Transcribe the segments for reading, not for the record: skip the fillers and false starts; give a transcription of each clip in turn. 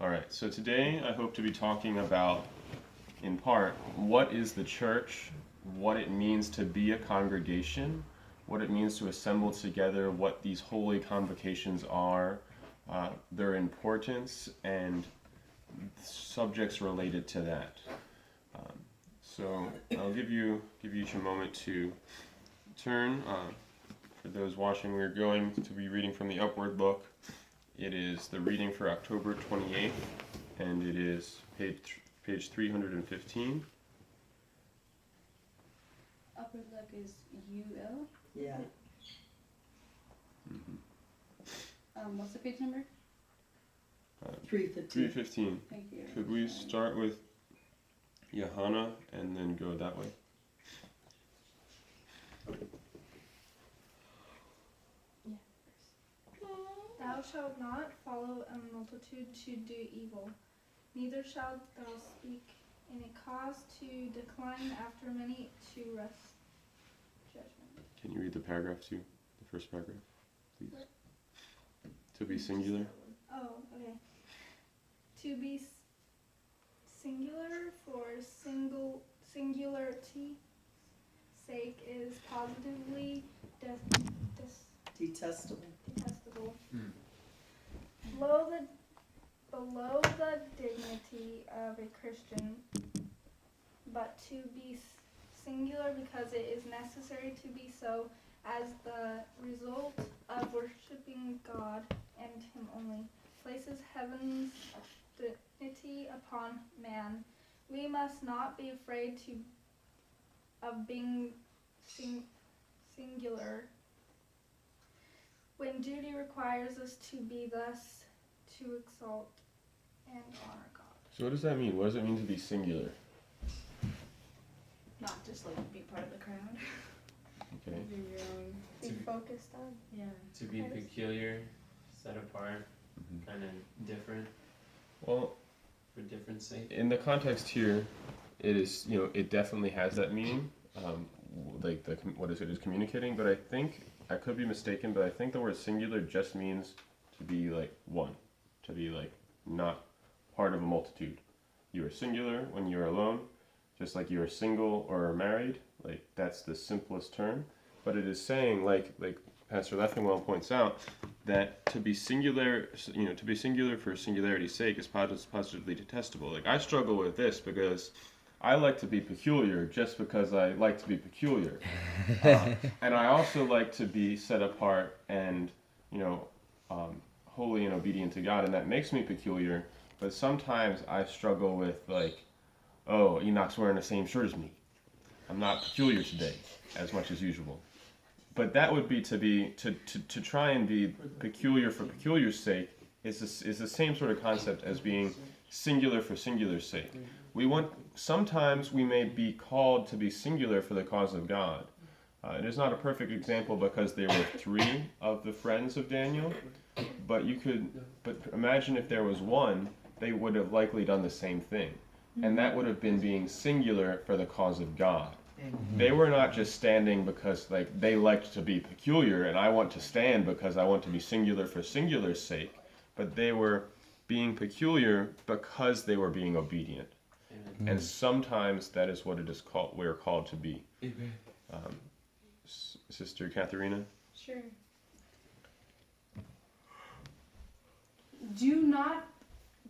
All right, so today I hope to be talking about, in part, what is the church, what it means to be a congregation, what it means to assemble together, what these holy convocations are, their importance, and subjects related to that. So I'll give you each a moment to turn. For those watching, we're going to be reading from the Upward Book. It is the reading for October 28th, and it is page 315. Upward Book is UL? Yeah. What's the page number? 315. 315. Thank you. Could we start with Johanna and then go that way? Thou shalt not follow a multitude to do evil, neither shalt thou speak in a cause to decline after many to rest judgment. Can you read the paragraph too? The first paragraph, please. To be singular. Oh, okay. To be singular for singularity sake is positively Detestable. detestable. Below the dignity of a Christian, but to be singular because it is necessary to be so as the result of worshiping God and Him only, places heaven's dignity upon man. We must not be afraid of being singular when duty requires us to be thus, to exalt and honor God. So what does that mean? What does it mean to be singular? Not just like be part of the crowd. Okay. Do your own. Be focused on. Yeah. To be peculiar, set apart, kind of different, Well, for different sake. in the context here, it is, it definitely has that meaning. Like what is it is communicating, but I think I could be mistaken, but I think the word singular just means to be like one, to be like not part of a multitude. You are singular when you are alone, just like you are single or married. Like that's the simplest term, but it is saying like Pastor Leffingwell points out that to be singular, to be singular for singularity's sake is positively detestable. Like I struggle with this because I like to be peculiar just because I like to be peculiar. And I also like to be set apart and, holy and obedient to God, and that makes me peculiar. But sometimes I struggle with like, oh, Enoch's wearing the same shirt as me. I'm not peculiar today as much as usual. But that would be to try and be peculiar for peculiar's sake is the same sort of concept as being singular for singular's sake. Sometimes we may be called to be singular for the cause of God. It is not a perfect example because there were 3 of the friends of Daniel, but imagine if there was one, they would have likely done the same thing. And that would have been being singular for the cause of God. They were not just standing because they liked to be peculiar and I want to stand because I want to be singular for singular's sake, but they were being peculiar because they were being obedient. And sometimes that is what we're called to be. Sister Katharina? Sure. Do not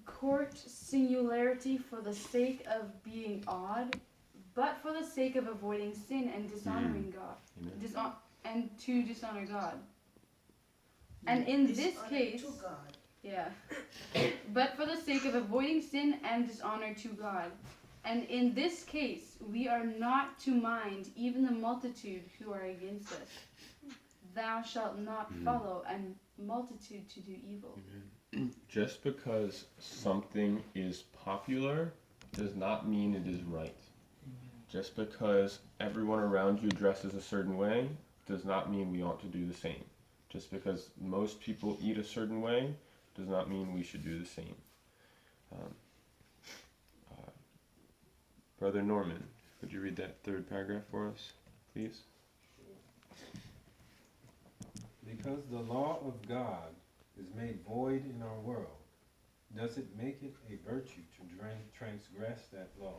court singularity for the sake of being odd, but for the sake of avoiding sin and dishonoring God. And to dishonor God. And in this case, to God. yeah, but for the sake of avoiding sin and dishonor to God. And in this case, we are not to mind even the multitude who are against us. Thou shalt not follow a multitude to do evil. Just because something is popular does not mean it is right. Just because everyone around you dresses a certain way does not mean we ought to do the same. Just because most people eat a certain way does not mean we should do the same. Brother Norman, could you read that 3rd paragraph for us, please? Because the law of God is made void in our world, does it make it a virtue to transgress that law?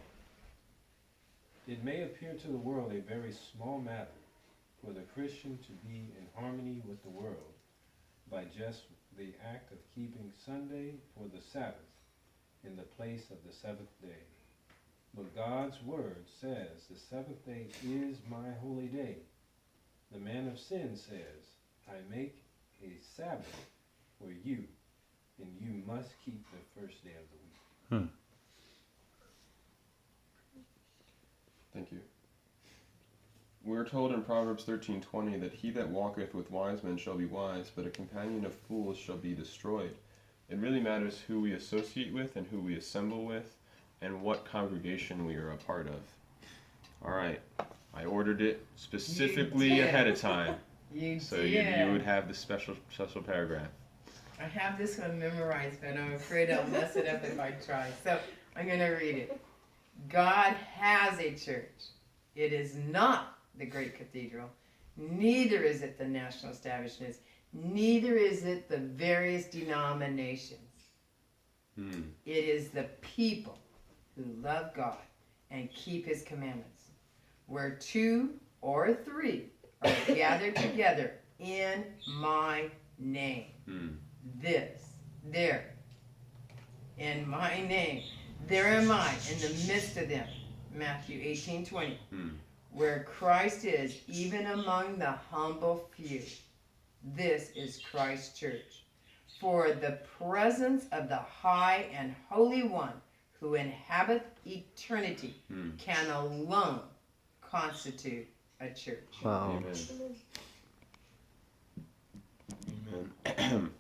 It may appear to the world a very small matter for the Christian to be in harmony with the world by just the act of keeping Sunday for the Sabbath in the place of the seventh day. But God's word says the seventh day is my holy day. The man of sin says, I make a Sabbath for you, and you must keep the first day of the week. Thank you. We're told in Proverbs 13:20 that he that walketh with wise men shall be wise, but a companion of fools shall be destroyed. It really matters who we associate with and who we assemble with and what congregation we are a part of. All right. I ordered it specifically ahead of time. You So did. you would have the special paragraph. I have this one memorized, but I'm afraid I'll mess it up if I try. So I'm going to read it. God has a church. It is not the great cathedral. Neither is it the national establishments. Neither is it the various denominations. It is the people who love God and keep his commandments. Where 2 or 3 are gathered together in my name. There, in my name, there am I in the midst of them. Matthew 18:20. Where Christ is, even among the humble few. This is Christ's church. For the presence of the high and holy one who inhabiteth eternity can alone constitute a church. Wow. Amen.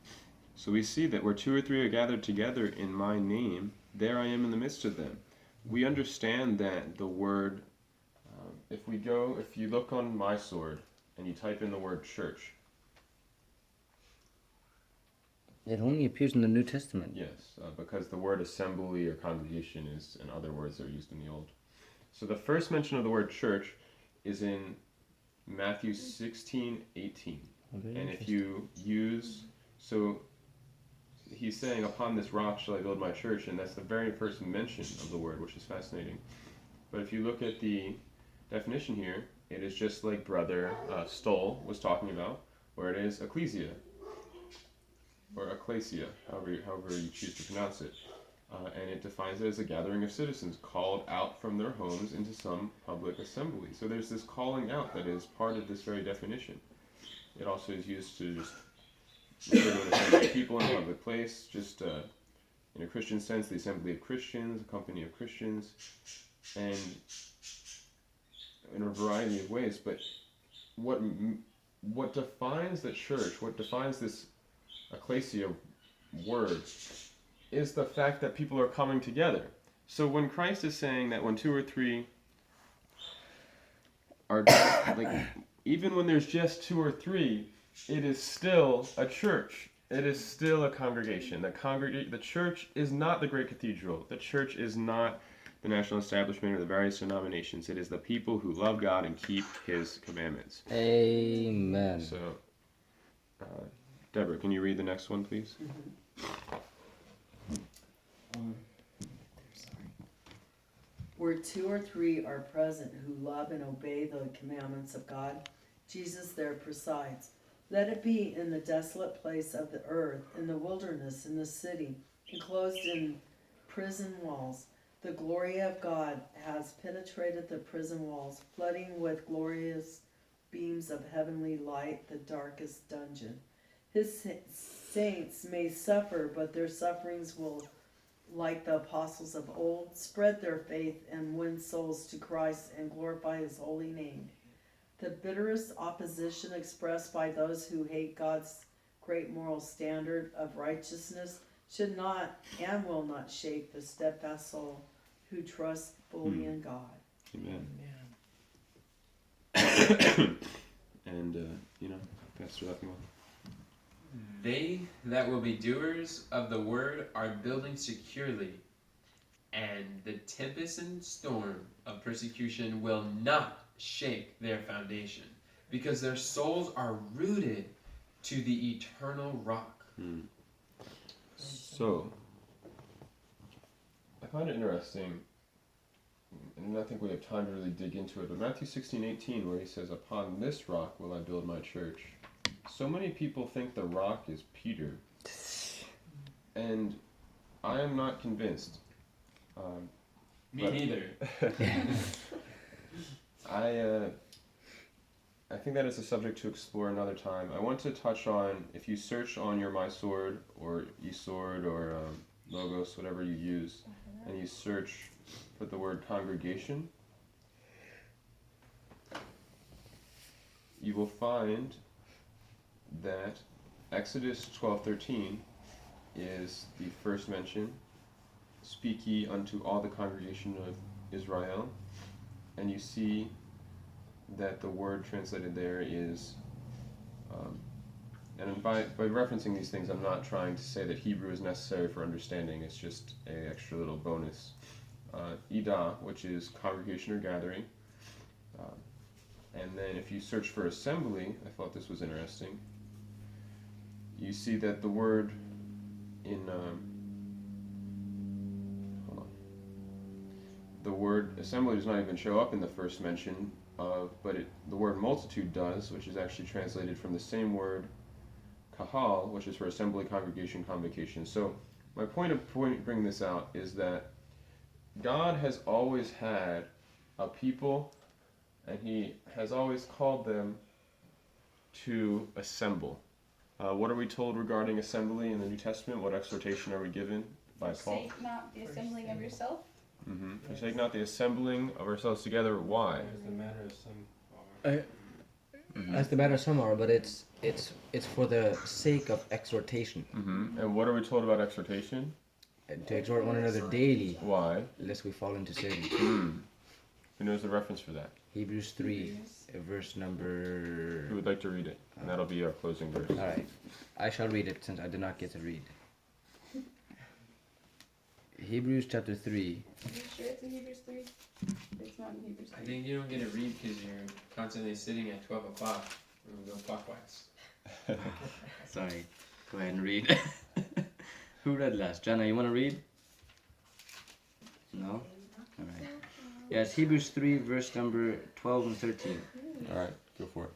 So we see that where 2 or 3 are gathered together in my name, there I am in the midst of them. We understand that the word, if you look on my sword and you type in the word church. It only appears in the New Testament. Yes, because the word assembly or congregation is in other words that are used in the Old. So the first mention of the word church is in Matthew 16:18. And if you so he's saying, upon this rock shall I build my church, and that's the very first mention of the word, which is fascinating. But if you look at the definition here, it is just like Brother Stoll was talking about, where it is ecclesia, or ecclesia, however you choose to pronounce it. And it defines it as a gathering of citizens called out from their homes into some public assembly. So there's this calling out that is part of this very definition. It also is used to just refer to an assembly of people in a public place, just in a Christian sense, the assembly of Christians, a company of Christians, and in a variety of ways. But what defines the church, what defines this ecclesia word, is the fact that people are coming together. So when Christ is saying that when 2 or 3 are, like, even when there's just 2 or 3, it is still a church. It is still a congregation. The church is not the great cathedral. The church is not the national establishment or the various denominations. It is the people who love God and keep his commandments. Amen. So, Deborah, can you read the next one, please? Where 2 or 3 are present who love and obey the commandments of God, Jesus there presides. Let it be in the desolate place of the earth, in the wilderness, in the city, enclosed in prison walls. The glory of God has penetrated the prison walls, flooding with glorious beams of heavenly light the darkest dungeon. His saints may suffer, but their sufferings will, like the apostles of old, spread their faith and win souls to Christ and glorify his holy name. The bitterest opposition expressed by those who hate God's great moral standard of righteousness should not and will not shake the steadfast soul who trusts fully in God. Amen. And, Pastor Leffingwell. They that will be doers of the word are building securely, and the tempest and storm of persecution will not shake their foundation, because their souls are rooted to the eternal rock. So, find it interesting, and I think we have time to really dig into it, but Matthew 16:18, where he says, "Upon this rock will I build my church." So many people think the rock is Peter, and I am not convinced. Me neither. I think that is a subject to explore another time. I want to touch on, if you search on your My Sword or eSword or Logos, whatever you use, and you search for the word congregation, you will find that Exodus 12:13 is the first mention. Speak ye unto all the congregation of Israel. And you see that the word translated there is, and by referencing these things, I'm not trying to say that Hebrew is necessary for understanding. It's just an extra little bonus. Idah, which is congregation or gathering. And then if you search for assembly, I thought this was interesting. You see that the word in the word assembly does not even show up in the first mention of, but the word multitude does, which is actually translated from the same word kahal, which is for assembly, congregation, convocation. So my point of bringing this out is that God has always had a people, and he has always called them to assemble. What are we told regarding assembly in the New Testament? What exhortation are we given by Paul? Forsake not the assembling of yourself. Forsake not the assembling of ourselves together. Why? As the matter of some are. As the matter some are, but it's for the sake of exhortation. And what are we told about exhortation? To exhort one another daily, Why? lest we fall into sin. Who knows the reference for that? Hebrews 3, verse number... Who would like to read it? And that'll be our closing verse. Alright, I shall read it since I did not get to read. Hebrews chapter 3. Are you sure it's in Hebrews 3? It's not in Hebrews 3. I think you don't get to read because you're constantly sitting at 12 o'clock. We're going to go clockwise. Sorry, go ahead and read. Who read last? Jana, you want to read? No? Alright. Yeah, it's Hebrews 3, verse number 12 and 13. Alright, go for it.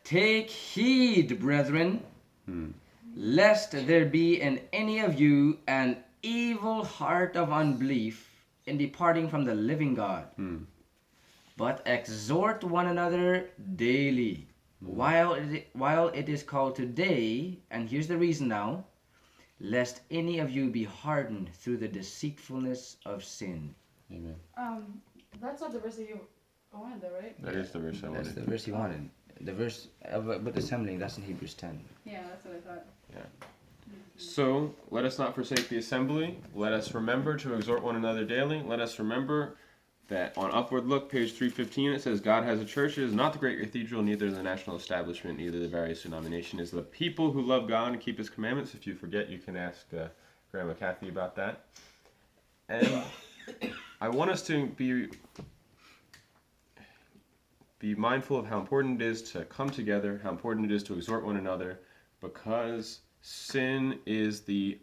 Take heed, brethren, lest there be in any of you an evil heart of unbelief in departing from the living God. But exhort one another daily, while it is called today, and here's the reason now, lest any of you be hardened through the deceitfulness of sin. Amen. That's not the verse that you wanted, though, right? That is the verse I That's wanted. the verse you wanted. The verse with assembling, that's in Hebrews 10. Yeah, that's what I thought. So, let us not forsake the assembly. Let us remember to exhort one another daily. Let us remember that on Upward Look, page 315, it says, God has a church. It is not the great cathedral, neither the national establishment, neither the various denominations. It is the people who love God and keep his commandments. If you forget, you can ask Grandma Kathy about that. And I want us to be mindful of how important it is to come together, how important it is to exhort one another, because sin is the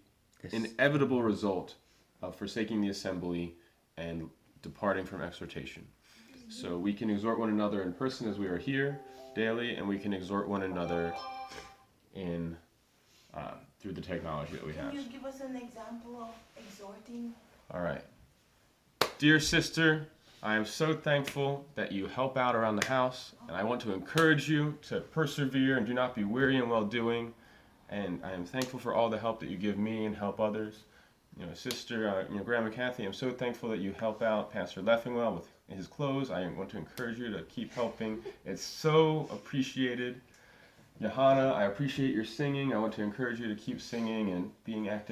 inevitable result of forsaking the assembly and departing from exhortation. So we can exhort one another in person as we are here daily, and we can exhort one another in through the technology that we have. Can you give us an example of exhorting? All right. Dear sister, I am so thankful that you help out around the house, and I want to encourage you to persevere and do not be weary in well doing. And I am thankful for all the help that you give me and help others. Sister, Grandma Kathy, I'm so thankful that you help out Pastor Leffingwell with his clothes. I want to encourage you to keep helping. It's so appreciated. Johanna, I appreciate your singing. I want to encourage you to keep singing and being active